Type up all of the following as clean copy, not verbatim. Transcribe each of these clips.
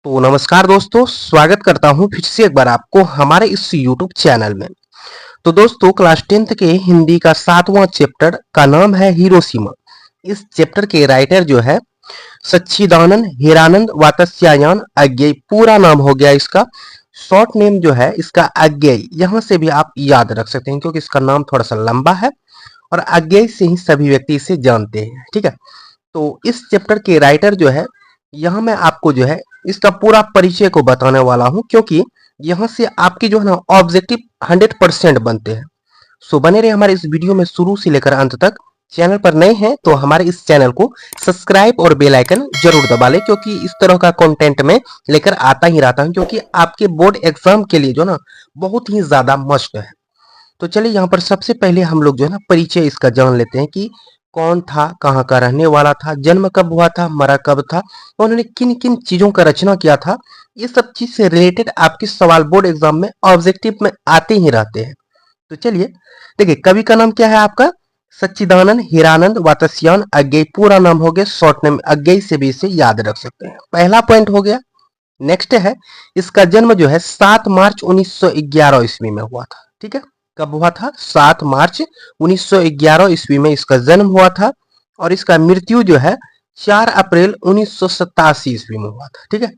तो नमस्कार दोस्तों, स्वागत करता हूं फिर से एक बार आपको हमारे इस YouTube चैनल में। तो दोस्तों, क्लास 10th के हिंदी का 7वां चैप्टर का नाम है हिरोशिमा। इस चैप्टर के राइटर जो है सच्चिदानंद हीरानंद वात्स्यायन अज्ञेय, पूरा नाम हो गया इसका। शॉर्ट नेम जो है इसका अज्ञेय, यहाँ से भी आप याद रख सकते हैं क्योंकि इसका नाम थोड़ा सा लंबा है और अज्ञेय से ही सभी व्यक्ति इसे जानते हैं। ठीक है, तो इस चैप्टर के राइटर जो है, यहाँ मैं आपको जो है इसका पूरा परिचय को बताने वाला हूँ, क्योंकि यहाँ से आपके जो है ना ऑब्जेक्टिव 100% बनते हैं। सो बने रहे हमारे इस वीडियो में शुरू से लेकर अंत तक। चैनल पर नए हैं तो हमारे इस चैनल को सब्सक्राइब और बेल आइकन जरूर दबा लें, क्योंकि इस तरह का कंटेंट में लेकर आता ही रहता हूँ, क्योंकि आपके बोर्ड एग्जाम के लिए जो ना बहुत ही ज्यादा मस्ट है। तो चलिए यहाँ पर सबसे पहले हम लोग जो है ना परिचय इसका जान लेते हैं कि कौन था, कहाँ का रहने वाला था, जन्म कब हुआ था, मरा कब था, और उन्होंने किन किन चीजों का रचना किया था। ये सब चीज से रिलेटेड आपके सवाल बोर्ड एग्जाम में ऑब्जेक्टिव में आते ही रहते हैं। तो चलिए देखिए, कवि का नाम क्या है आपका? सच्चिदानंद हीरानंद वात्स्यायन अज्ञेय, पूरा नाम हो गया, शॉर्ट नेम अज्ञेय से भी इसे याद रख सकते हैं। पहला पॉइंट हो गया। नेक्स्ट है, इसका जन्म जो है 7 मार्च 1911 ईस्वी में हुआ था। ठीक है, कब हुआ था? 7 मार्च 1911 ईस्वी में इसका जन्म हुआ था। और इसका मृत्यु जो है 4 अप्रैल 1987 ईस्वी में हुआ था। ठीक है,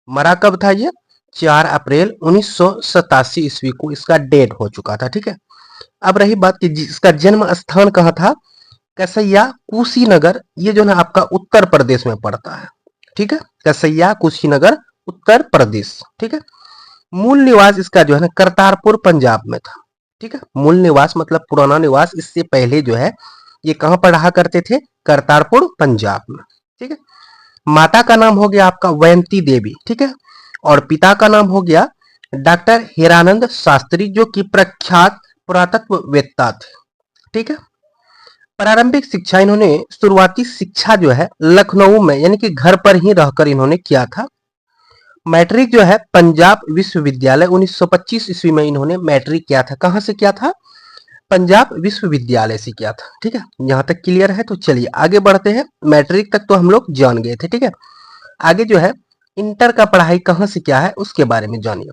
मरा कब था ये? 4 अप्रैल 1987 ईस्वी को इसका डेथ हो चुका था। ठीक है, अब रही बात कि इसका जन्म स्थान कहाँ था? कसैया कुशीनगर, ये जो है आपका उत्तर प्रदेश में पड़ता है। ठीक है, कसैया कुशीनगर उत्तर प्रदेश। ठीक है, मूल निवास इसका जो है ना करतारपुर पंजाब में था। ठीक है, मूल निवास मतलब पुराना निवास, इससे पहले जो है ये कहां पर रहा करते थे? करतारपुर पंजाब में। ठीक है, माता का नाम हो गया आपका वयंती देवी। ठीक है, और पिता का नाम हो गया डॉक्टर हीरानंद शास्त्री, जो कि प्रख्यात पुरातत्ववेत्ता थे। ठीक है, प्रारंभिक शिक्षा इन्होंने, शुरुआती शिक्षा जो है लखनऊ में यानी कि घर पर ही रहकर इन्होंने किया था। मैट्रिक जो है पंजाब विश्वविद्यालय 1925 ईस्वी में इन्होंने मैट्रिक किया था। कहां से किया था? पंजाब विश्वविद्यालय से किया था। ठीक है, यहां तक क्लियर है। तो चलिए आगे बढ़ते हैं। मैट्रिक तक तो हम लोग जान गए थे। ठीक है, आगे जो है इंटर का पढ़ाई कहां से किया है उसके बारे में जानिए।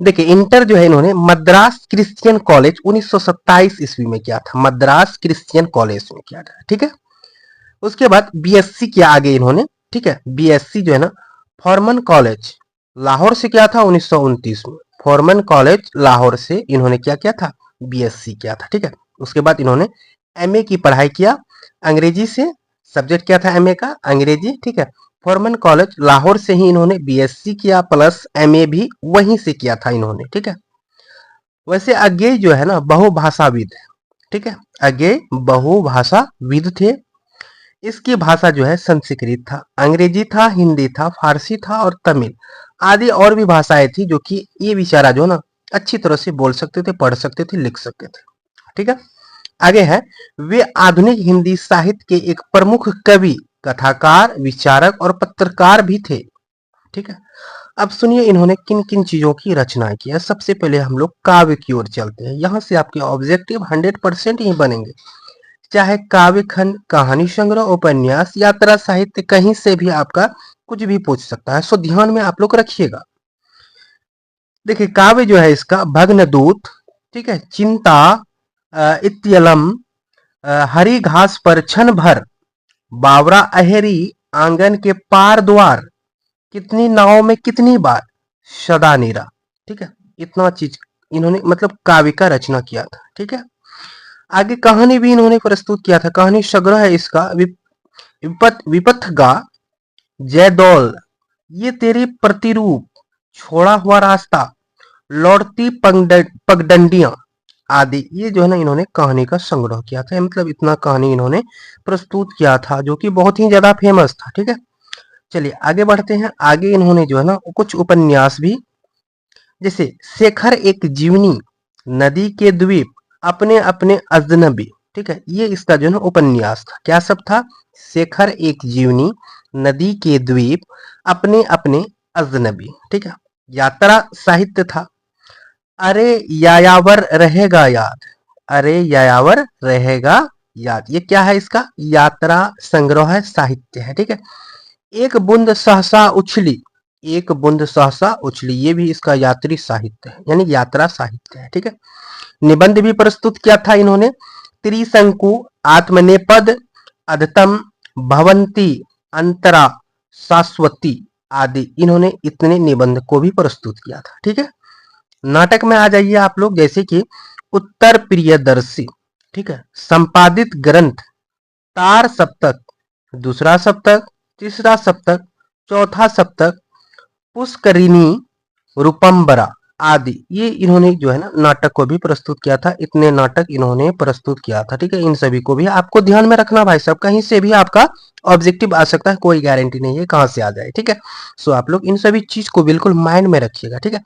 देखिए, इंटर जो है इन्होंने मद्रास क्रिश्चियन कॉलेज 1927 ईस्वी में किया था। मद्रास क्रिश्चियन कॉलेज में किया था। ठीक है, उसके बाद बीएससी किया आगे इन्होंने। ठीक है, बीएससी जो है ना फॉर्मन कॉलेज लाहौर से किया था 1929 में। फॉर्मन कॉलेज लाहौर से इन्होंने क्या किया था? बीएससी किया था। ठीक है, उसके बाद इन्होंने एमए की पढ़ाई किया अंग्रेजी से। सब्जेक्ट क्या था एमए का? अंग्रेजी। ठीक है, फॉर्मन कॉलेज लाहौर से ही इन्होंने बीएससी किया, प्लस एमए भी वहीं से किया था इन्होंने। ठीक है, वैसे अज्ञेय जो है ना बहुभाषाविद है। ठीक है, अज्ञेय बहुभाषाविद थे। इसकी भाषा जो है संस्कृत था, अंग्रेजी था, हिंदी था, फारसी था और तमिल आदि और भी भाषाएं थी, जो कि ये बेचारा जो ना अच्छी तरह से बोल सकते थे, पढ़ सकते थे, लिख सकते थे। ठीक है, आगे है, वे आधुनिक हिंदी साहित्य के एक प्रमुख कवि, कथाकार, विचारक और पत्रकार भी थे। ठीक है, अब सुनिए इन्होंने किन किन चीजों की रचना की है। सबसे पहले हम लोग काव्य की ओर चलते हैं। यहाँ से आपके ऑब्जेक्टिव 100% ही बनेंगे, चाहे काव्य खंड, कहानी संग्रह, उपन्यास, यात्रा, साहित्य, कहीं से भी आपका कुछ भी पूछ सकता है। सो ध्यान में आप लोग रखिएगा। देखिए, काव्य जो है इसका भग्नदूत, ठीक है, चिंता, इत्यलम, हरी घास पर क्षण भर, बावरा अहेरी, आंगन के पार द्वार, कितनी नाव में कितनी बार, सदा नीरा। ठीक है, इतना चीज इन्होंने मतलब काव्य का रचना किया था। ठीक है, आगे कहानी भी इन्होंने प्रस्तुत किया था। कहानी संग्रह है इसका विपथगा, जयदौल, ये तेरे प्रतिरूप, छोड़ा हुआ रास्ता, लौटती पगडंडियां आदि, ये जो है ना इन्होंने कहानी का संग्रह किया था। मतलब इतना कहानी इन्होंने प्रस्तुत किया था, जो कि बहुत ही ज्यादा फेमस था। ठीक है, चलिए आगे बढ़ते हैं। आगे इन्होंने जो है ना कुछ उपन्यास भी, जैसे शेखर एक जीवनी, नदी के द्वीप, अपने अपने अजनबी। ठीक है, ये इसका जो है ना उपन्यास था। क्या सब था? शेखर एक जीवनी, नदी के द्वीप, अपने अपने अजनबी। ठीक है, यात्रा साहित्य था। अरे यायावर रहेगा याद, अरे यायावर रहेगा याद, ये क्या है इसका? यात्रा संग्रह है, साहित्य है। ठीक है, एक बूंद सहसा उछली, एक बूंद सहसा उछली, ये भी इसका यात्री साहित्य है, यानी यात्रा साहित्य है। ठीक है। निबंध भी प्रस्तुत किया था इन्होंने, त्रिशंकु, आत्मनेपद, अधतम, भवंती, अंतरा, शाश्वती आदि, इन्होंने इतने निबंध को भी प्रस्तुत किया था। ठीक है। नाटक में आ जाइए आप लोग, जैसे कि उत्तर प्रियदर्शी, ठीक है, संपादित ग्रंथ, तार सप्तक, दूसरा सप्तक, तीसरा सप्तक, चौथा सप्तक, पुष्करिणी, रूपम्बरा आदि, ये इन्होंने जो है ना नाटक को भी प्रस्तुत किया था। इतने नाटक इन्होंने प्रस्तुत किया था। ठीक है। इन सभी को भी आपको ध्यान में रखना भाई साहब, कहीं से भी आपका ऑब्जेक्टिव आ सकता है, कोई गारंटी नहीं है कहां से आ जाए। ठीक है। सो आप लोग इन सभी चीज को बिल्कुल माइंड में रखिएगा। ठीक है।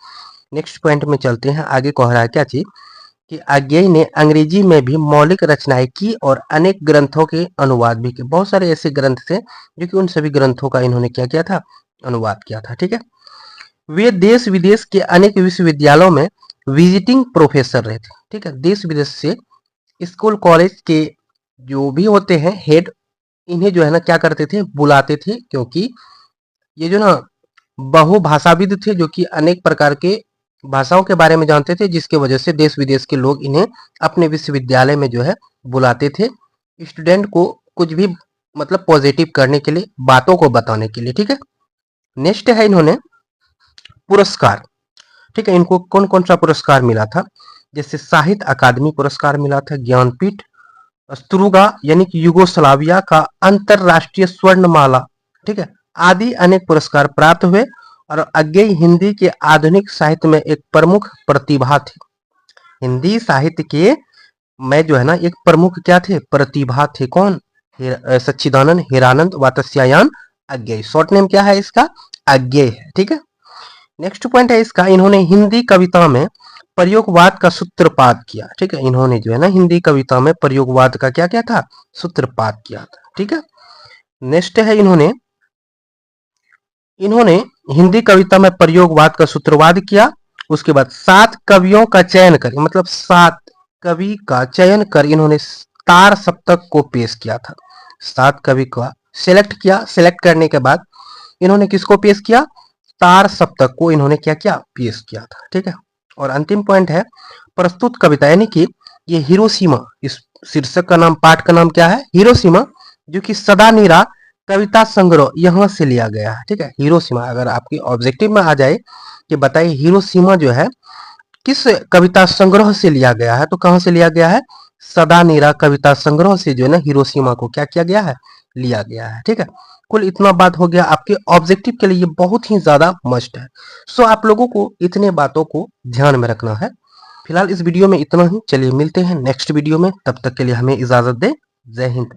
नेक्स्ट पॉइंट में चलते हैं। आगे कह रहा है क्या चीज कि अज्ञेय ने अंग्रेजी में भी मौलिक रचनाएं की और अनेक ग्रंथों के अनुवाद भी किए। बहुत सारे ऐसे ग्रंथ थे जो कि उन सभी ग्रंथों का इन्होंने क्या किया था, अनुवाद किया था। ठीक है। वे देश विदेश के अनेक विश्वविद्यालयों में विजिटिंग प्रोफेसर रहे थे। ठीक है। देश विदेश से स्कूल कॉलेज के जो भी होते हैं हेड, इन्हें जो है ना क्या करते थे, बुलाते थे, क्योंकि ये जो ना बहुभाषाविद थे, जो कि अनेक प्रकार के भाषाओं के बारे में जानते थे, जिसके वजह से देश विदेश के लोग इन्हें अपने विश्वविद्यालय में जो है बुलाते थे, स्टूडेंट को कुछ भी मतलब पॉजिटिव करने के लिए, बातों को बताने के लिए। ठीक है। नेक्स्ट है इन्होंने पुरस्कार। ठीक है। इनको कौन कौन सा पुरस्कार मिला था, जैसे साहित्य अकादमी पुरस्कार मिला था, ज्ञानपीठ, स्त्रुगा यानी कि युगोस्लाविया का अंतरराष्ट्रीय स्वर्णमाला, ठीक है, आदि अनेक पुरस्कार प्राप्त हुए। और अज्ञेय हिंदी के आधुनिक साहित्य में एक प्रमुख प्रतिभा थे। हिंदी साहित्य के में जो है ना एक प्रमुख क्या थे, प्रतिभा थे। कौन? सच्चिदानंद हीरानंद वात्स्यायन अज्ञेय। शॉर्ट नेम क्या है इसका? अज्ञेय है। ठीक है। नेक्स्ट पॉइंट है इसका, इन्होंने हिंदी कविता में प्रयोगवाद का सूत्रपात किया। ठीक है। इन्होंने जो है ना हिंदी कविता में प्रयोगवाद का क्या किया था, सूत्रपात किया था। ठीक है। नेक्स्ट है इन्होंने हिंदी कविता में प्रयोगवाद का सूत्रवाद किया। उसके बाद 7 कवियों का चयन कर, मतलब 7 कवि का चयन कर इन्होंने तार सप्तक को पेश किया था। 7 कवि का सिलेक्ट किया। सिलेक्ट करने के बाद इन्होंने किसको पेश किया, तार सप्तक को इन्होंने क्या किया, पेश किया था। ठीक है। और अंतिम पॉइंट है प्रस्तुत कविता, यानी कि ये हिरोशिमा, इस शीर्षक का नाम, पाठ का नाम क्या है, हिरोशिमा, जो कि सदा नीरा कविता संग्रह यहां से लिया गया है। ठीक है। हिरोशिमा अगर आपके ऑब्जेक्टिव में आ जाए कि बताइए हिरोशिमा जो है किस कविता संग्रह से लिया गया है, तो कहां से लिया गया है, सदा नीरा कविता संग्रह से जो है ना हिरोशिमा को क्या किया गया है, लिया गया है। ठीक है। कुल इतना बात हो गया, आपके ऑब्जेक्टिव के लिए ये बहुत ही ज्यादा मस्ट है। सो आप लोगों को इतने बातों को ध्यान में रखना है। फिलहाल इस वीडियो में इतना ही। चलिए मिलते हैं नेक्स्ट वीडियो में, तब तक के लिए हमें इजाजत दे। जय हिंद।